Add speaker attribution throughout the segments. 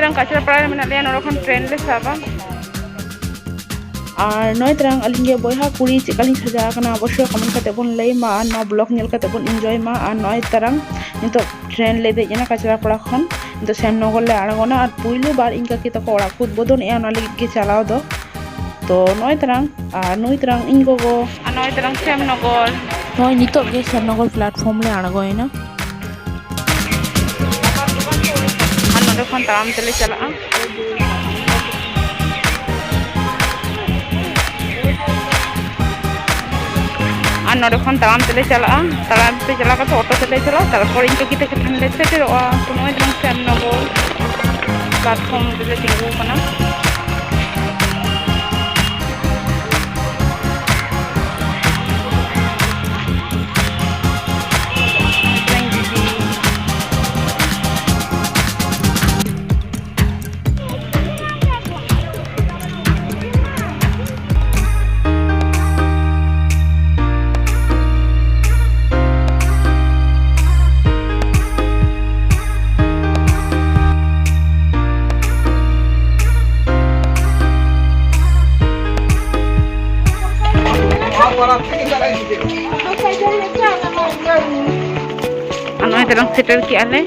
Speaker 1: terang kacau pernah mana dia norokan trend le saba.
Speaker 2: Noi terang alingge boiha kuri cikaling saja kana abosyo kamen kate bon lay ma no blog nyel kate bon enjoy ma noi terang into trend le de jena kachara pora khon into sem nogol le aragona ar puilu bar inka kita ko ora khud bodon e ona ligi ke chalao do to noi terang ingo go
Speaker 1: Noi terang sem nogol
Speaker 2: noi nitok ge sem nogol platform le aragoina
Speaker 1: norokan taram tele chala norokan taram tele chala ka auto tele chala tarpor inko kita ke thande seteroa to noi terang sem nogol platform tele tingu kana Ano terang settle ki ale?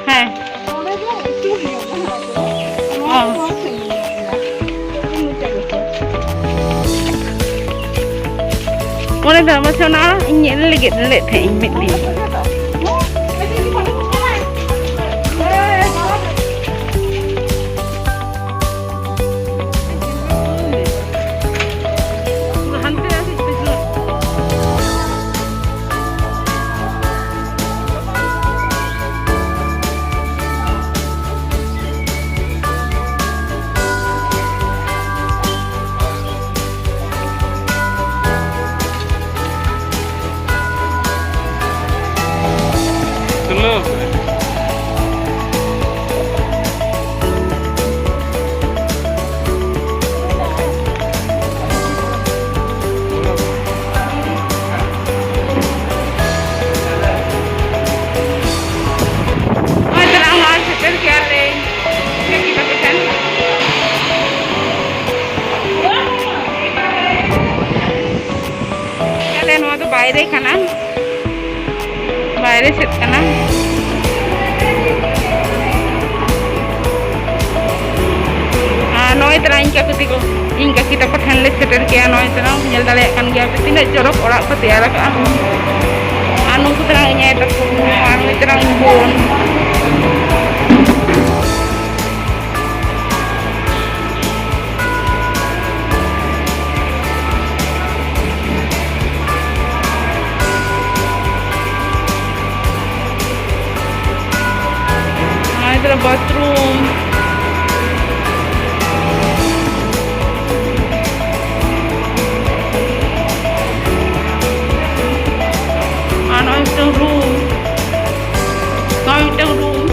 Speaker 1: Heh. Mana dah macam mana? Ini lagi lek thei mit ni. Bayre kana, bayre set kana. Noi terang ingka kita pakai les seter kia noi terang nyel dale kan dia tidak jorok orang petiara kan. Anu terangnya itu anu terang pun. Ada bathroom. Itu room. Itu room.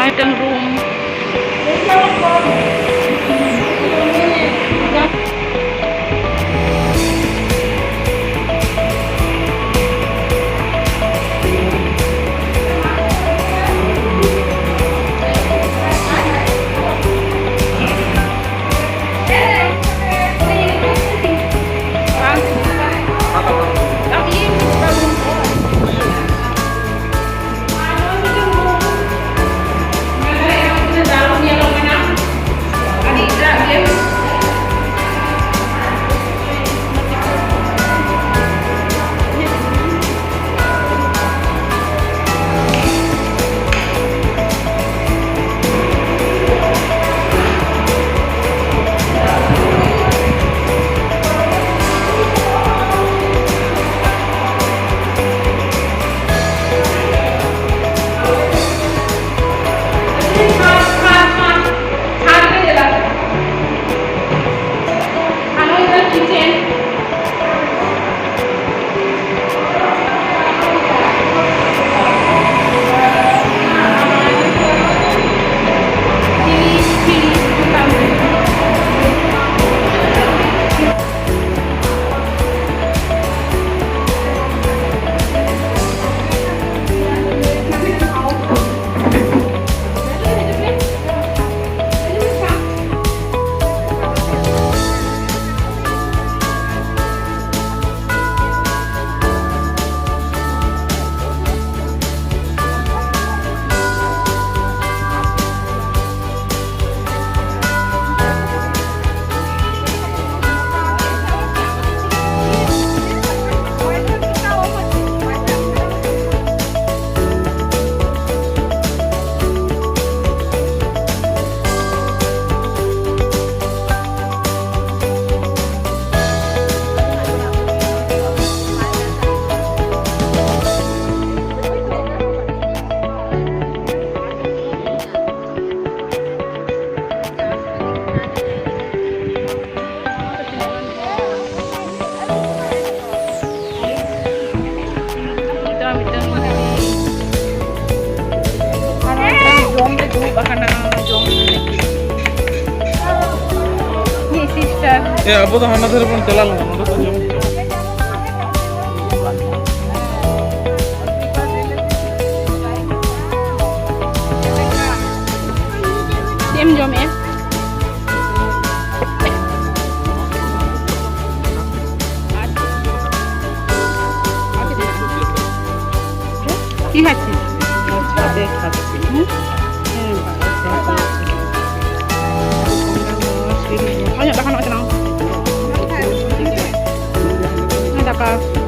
Speaker 1: Item room.
Speaker 3: Ya, abu tuh hana dari pun celal, menurut aja.
Speaker 1: Diam jom ya. কি খাচ্ছিস? ছাদে খাচ্ছি। banyak dah anak senang. Ada apa?